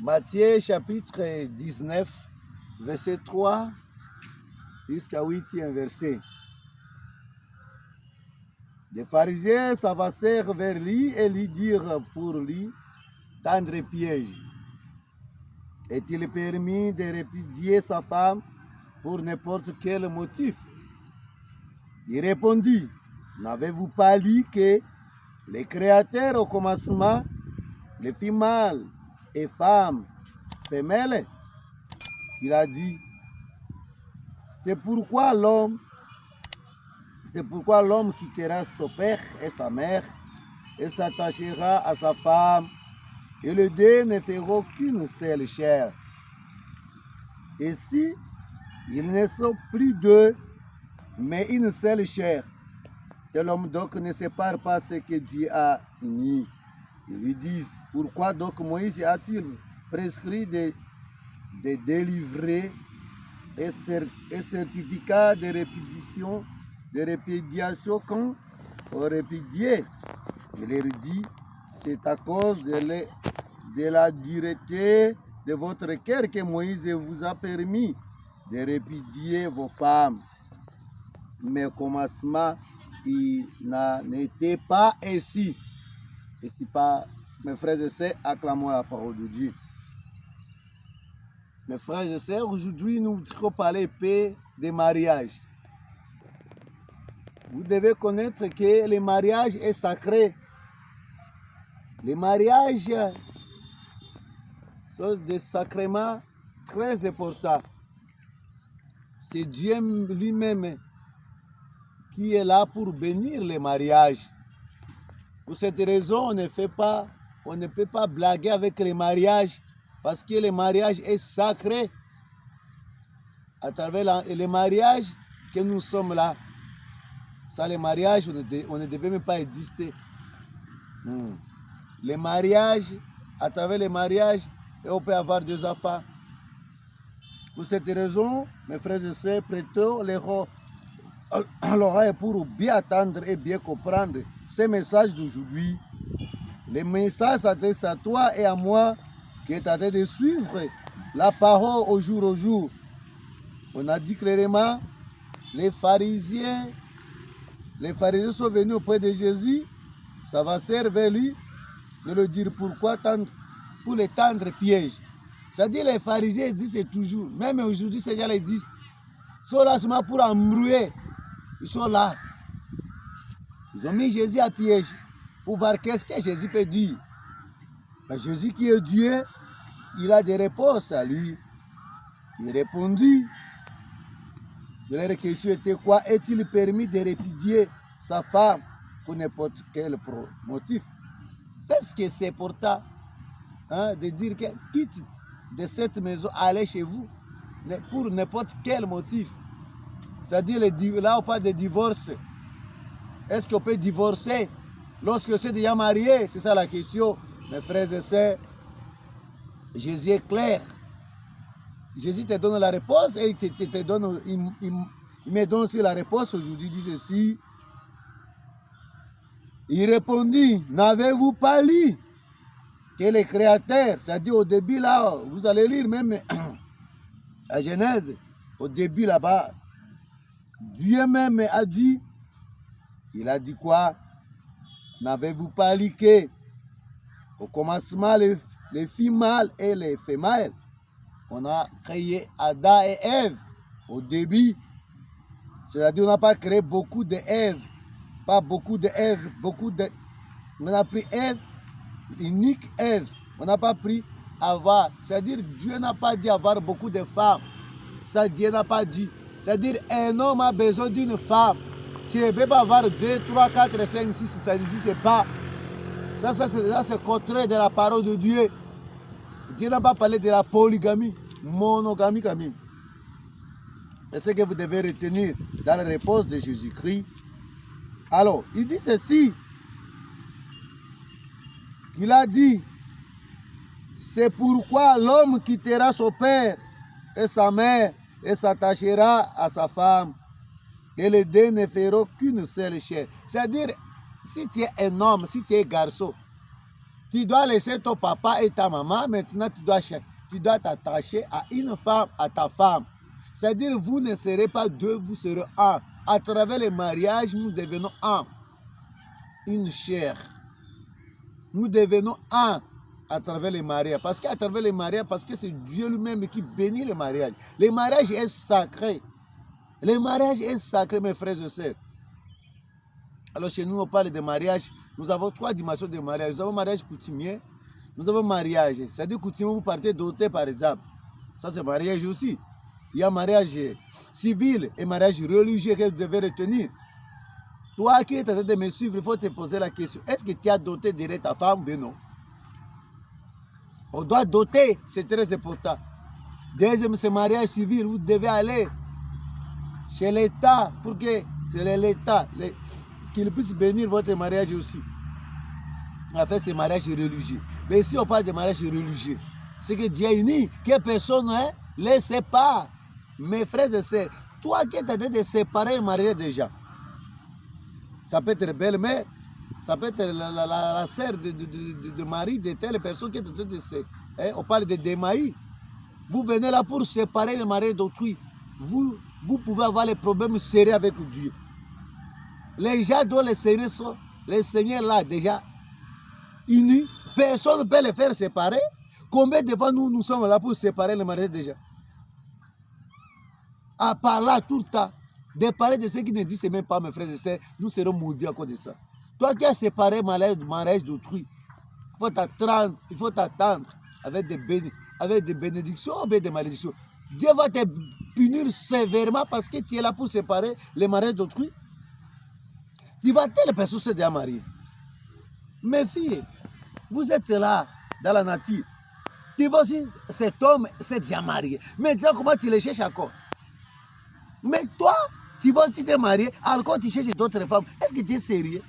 Matthieu chapitre 19, verset 3 jusqu'à 8e verset. Les pharisiens s'avancèrent vers lui et lui dirent pour lui tendre piège. Est-il permis de répudier sa femme pour n'importe quel motif? Il répondit, n'avez-vous pas lu que les créateurs au commencement, les filles mâles et femmes femelles? Il a dit, c'est pourquoi l'homme quittera son père et sa mère et s'attachera à sa femme, et les deux ne feront qu'une seule chair. Et si ils ne sont plus deux, mais une seule chair, tel homme donc ne sépare pas ce que Dieu a uni. Ils lui disent, pourquoi donc Moïse a-t-il prescrit de délivrer un certificat de répudiation quand on répudiait? Il leur dit, c'est à cause de la dureté de votre cœur que Moïse vous a permis de répudier vos femmes. Mais au commencement, il n'en était pas ainsi. Et si pas, mes frères et sœurs, acclamons la parole de Dieu. Mes frères et sœurs, aujourd'hui, nous allons parler des mariages. Vous devez connaître que le mariage est sacré. Les mariages sont des sacrements très importants. C'est Dieu lui-même qui est là pour bénir les mariages. Pour cette raison, on ne peut pas blaguer avec les mariages, parce que le mariage est sacré. À travers les mariages que nous sommes là, ça, les mariages, on ne devait même pas exister. Les mariages, à travers les mariages, on peut avoir des enfants. Pour cette raison, mes frères et sœurs, prêtons l'oreille pour bien attendre et bien comprendre ces messages d'aujourd'hui. Les messages s'adressent à toi et à moi qui est en train de suivre la parole au jour. On a dit clairement, les pharisiens sont venus auprès de Jésus, ça va servir vers lui de le dire pourquoi pour les tendre piège. C'est-à-dire les pharisiens disent toujours, même aujourd'hui ces gens les disent, ils sont là seulement pour embrouiller. Ils sont là. Ils ont mis Jésus à piège pour voir qu'est-ce que Jésus peut dire. Mais Jésus qui est Dieu, il a des réponses à lui. Il répondit. Leur question était quoi? Est-il permis de répudier sa femme pour n'importe quel motif? Est-ce que c'est important de dire que quitte de cette maison, allez chez vous pour n'importe quel motif? C'est-à-dire, là on parle de divorce. Est-ce qu'on peut divorcer lorsque c'est déjà marié? C'est ça la question, mes frères et sœurs. Jésus est clair. Jésus te donne la réponse et il me donne aussi la réponse aujourd'hui. Il dit ceci. Il répondit, n'avez-vous pas lu que les créateurs, c'est-à-dire au début là, vous allez lire même à Genèse, au début là-bas, Dieu même a dit, il a dit quoi? N'avez-vous pas lu que au commencement les filles mâles et les femelles, on a créé Adam et Ève au début, c'est-à-dire on n'a pas créé beaucoup de Ève, pas beaucoup de Ève, on a pris Ève, l'unique Ève, on n'a pas pris avoir, c'est-à-dire Dieu n'a pas dit avoir beaucoup de femmes, ça Dieu n'a pas dit. C'est-à-dire, un homme a besoin d'une femme. Tu ne peux pas avoir 2, 3, 4, 5, 6, ça ne dit pas. Ça c'est contraire de la parole de Dieu. Dieu n'a pas parlé de la polygamie, monogamie quand même. C'est ce que vous devez retenir dans la réponse de Jésus-Christ. Alors, il dit ceci. Il a dit, c'est pourquoi l'homme quittera son père et sa mère et s'attachera à sa femme, et les deux ne feront qu'une seule chair. C'est-à-dire, si tu es un homme, si tu es garçon, Tu dois laisser ton papa et ta maman. Maintenant, tu dois t'attacher à une femme, à ta femme. C'est-à-dire, vous ne serez pas deux, vous serez un. À travers le mariage, nous devenons un. Une chair. Nous devenons un à travers les mariages. Parce qu'à travers les mariages, parce que c'est Dieu lui-même qui bénit le mariage. Le mariage est sacré. Le mariage est sacré, mes frères et sœurs. Alors chez nous, on parle de mariage. Nous avons 3 dimensions de mariage. Nous avons mariage coutumier. Nous avons mariage. C'est-à-dire coutumier, vous partez doté par exemple. Ça, c'est mariage aussi. Il y a mariage civil et mariage religieux que vous devez retenir. Toi qui es en train de me suivre, il faut te poser la question. Est-ce que tu as doté derrière ta femme? Ben non. On doit doter, c'est très important. Deuxième, c'est mariage civil. Vous devez aller chez l'État pour que c'est l'État qu'il puisse bénir votre mariage aussi. En fait, c'est mariage religieux. Mais si on parle de mariage religieux, c'est que Dieu est uni, que personne ne les sépare. Mes frères et sœurs, toi qui es en train de séparer le mariage des gens, ça peut être belle-mère, ça peut être la sœur de mari de telle personne qui est en train de se... on parle de démaïs. Vous venez là pour séparer le mariage d'autrui. Vous pouvez avoir les problèmes sérieux avec Dieu. Les gens dont les seigneurs là déjà unis, personne ne peut les faire séparer. Combien de fois nous sommes là pour séparer le mariage des gens? À part là tout le temps, de parler de ceux qui ne disent même pas, mes frères et sœurs, nous serons maudits à cause de ça. Toi qui as séparé le mariage d'autrui, il faut t'attendre avec des bénédictions ou des malédictions. Dieu va te punir sévèrement parce que tu es là pour séparer le mariage d'autrui. Tu vas telle personne se déjà marier. Mes filles, vous êtes là dans la nature. Tu vois aussi cet homme s'est déjà marié. Maintenant, comment tu le cherches encore? Mais toi, tu vas aussi te marier, alors tu cherches d'autres femmes. Est-ce que tu es sérieux?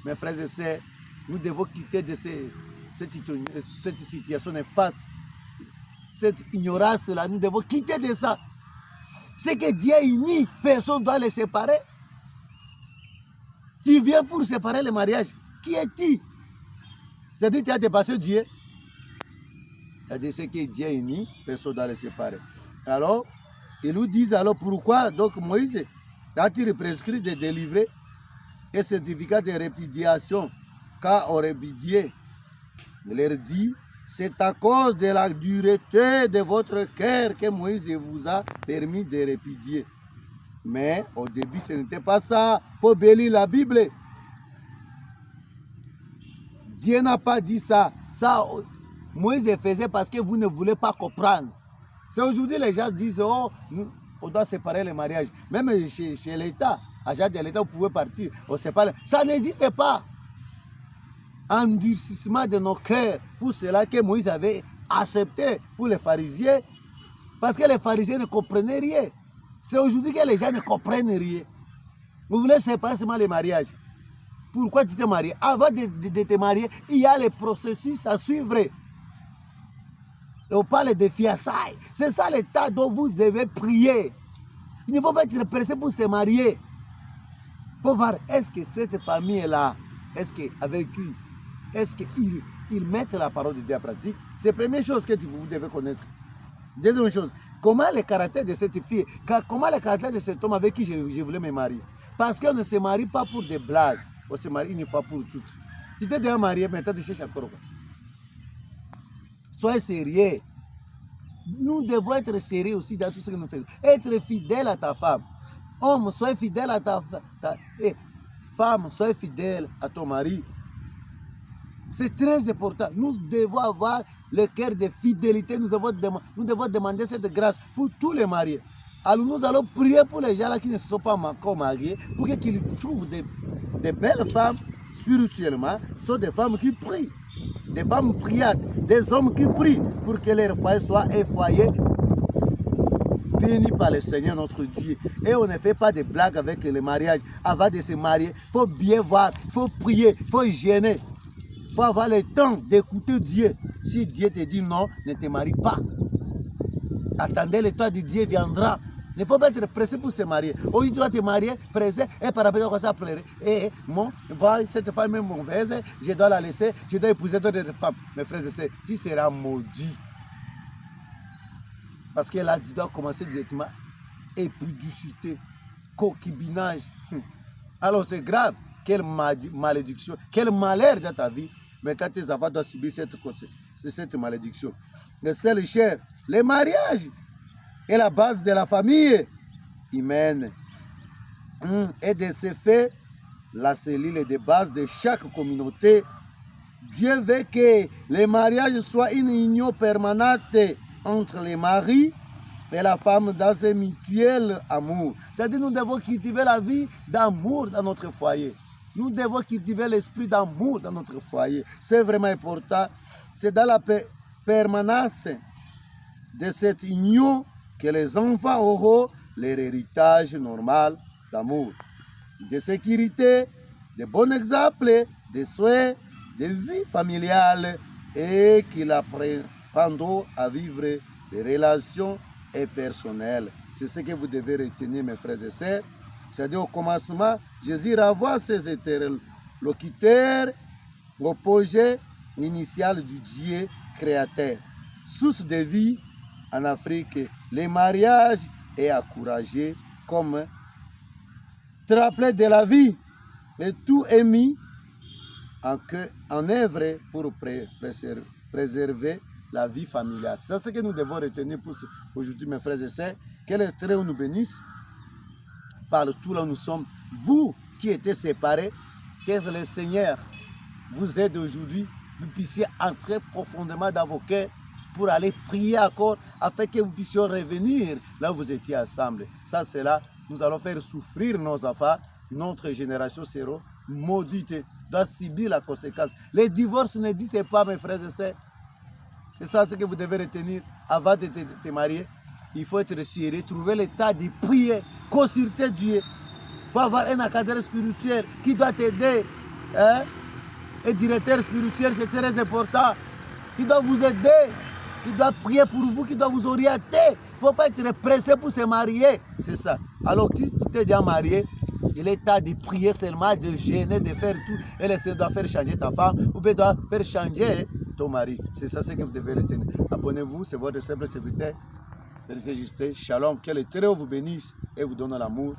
Mes frères et sœurs, nous devons quitter de cette situation néfaste, cette ignorance-là. Nous devons quitter de ça. C'est que Dieu est uni, personne ne doit les séparer. Tu viens pour séparer le mariage. Qui es-tu? C'est-à-dire que tu as dépassé Dieu. C'est-à-dire que Dieu est uni, personne ne doit les séparer. Alors, ils nous disent alors pourquoi donc Moïse, quand il prescrit de délivrer un certificat de répudiation, car on répudié, il leur dit, c'est à cause de la dureté de votre cœur que Moïse vous a permis de répudier. Mais au début, ce n'était pas ça. Il faut bénir la Bible. Dieu n'a pas dit ça. Ça, Moïse faisait parce que vous ne voulez pas comprendre. C'est aujourd'hui les gens disent, oh, on doit séparer les mariages. Même chez l'État, agent de l'État, vous pouvez partir. On sépare. Ça n'existe pas. Endurcissement de nos cœurs. Pour cela que Moïse avait accepté pour les pharisiens. Parce que les pharisiens ne comprenaient rien. C'est aujourd'hui que les gens ne comprennent rien. Vous voulez séparer seulement les mariages. Pourquoi tu t'es marié? Avant de te marier, il y a les processus à suivre. On parle de fiançailles. C'est ça l'état dont vous devez prier. Il ne faut pas être pressé pour se marier. Il faut voir, est-ce que cette famille-là, est-ce qu'avec qui, est-ce qu'ils mettent la parole de Dieu en pratique? C'est la première chose que vous devez connaître. Deuxième chose, comment le caractère de cette fille, comment le caractère de cet homme avec qui je voulais me marier? Parce qu'on ne se marie pas pour des blagues, on se marie une fois pour toutes. Tu t'es déjà marié, maintenant tu cherches encore quoi? Soyez sérieux. Nous devons être sérieux aussi dans tout ce que nous faisons. Être fidèle à ta femme. Homme, sois fidèle à ta femme, sois fidèle à ton mari. C'est très important. Nous devons avoir le cœur de fidélité. Nous devons demander cette grâce pour tous les mariés. Alors nous allons prier pour les gens là qui ne se sont pas encore mariés, pour qu'ils trouvent des belles femmes spirituellement. Ce sont des femmes qui prient, des femmes priantes, des hommes qui prient pour que leur foyer soit un foyer béni par le Seigneur notre Dieu. Et on ne fait pas de blagues avec le mariage. Avant de se marier, il faut bien voir, il faut prier, il faut gêner. Il faut avoir le temps d'écouter Dieu. Si Dieu te dit non, ne te marie pas. Attendez, le temps de Dieu viendra. Il ne faut pas être pressé pour se marier. Aujourd'hui, tu dois te marier, pressé, et par rapport à ça, pleurer. Et bon, cette femme est mauvaise, je dois la laisser, je dois épouser d'autres femmes. Mes frères et sœurs, tu seras maudit. Parce que là, tu dois commencer directement épudicité, concubinage. Alors c'est grave. Quelle malédiction, quel malheur dans ta vie. Mais quand tes enfants doivent subir cette malédiction. Les seuls chers, le mariage est la base de la famille humaine. Et de ce fait, la cellule de base de chaque communauté. Dieu veut que le mariage soit une union permanente entre les maris et la femme dans un mutuel amour. C'est-à-dire nous devons cultiver la vie d'amour dans notre foyer. Nous devons cultiver l'esprit d'amour dans notre foyer. C'est vraiment important. C'est dans la permanence de cette union que les enfants auront leur héritage normal d'amour, de sécurité, de bons exemples, de souhaits, de vie familiale et qu'ils apprendront à vivre des relations personnelles. C'est ce que vous devez retenir, mes frères et sœurs. C'est-à-dire au commencement, Jésus renvoie ses interlocuteurs au projet initial du Dieu créateur. Source de vie en Afrique, le mariage est encouragé comme tremplin de la vie. Et tout est mis en œuvre pour préserver la vie familiale. C'est ce que nous devons retenir pour aujourd'hui, mes frères et sœurs. Que l'Éternel nous bénisse. Partout là où nous sommes, vous qui étiez séparés, que le Seigneur vous aide aujourd'hui, vous puissiez entrer profondément dans vos cœurs pour aller prier encore, afin que vous puissiez revenir là où vous étiez ensemble. Ça, c'est là, nous allons faire souffrir nos enfants, notre génération sera maudite, doit subir la conséquence. Les divorces n'existent pas, mes frères et sœurs. C'est ça ce que vous devez retenir avant de te marier. Il faut être sérieux, trouver l'état de prier, consulter Dieu. Il faut avoir un encadreur spirituel qui doit t'aider. Un directeur spirituel, c'est très important. Qui doit vous aider, qui doit prier pour vous, qui doit vous orienter. Il ne faut pas être pressé pour se marier. C'est ça. Alors, si tu t'es déjà marié, il est temps de prier seulement, de gêner, de faire tout. Et le Seigneur doit faire changer ta femme ou bien doit faire changer ton mari. C'est ça ce que vous devez retenir. Abonnez-vous, c'est votre simple serviteur. Shalom, que l'Éternel vous bénisse et vous donne l'amour.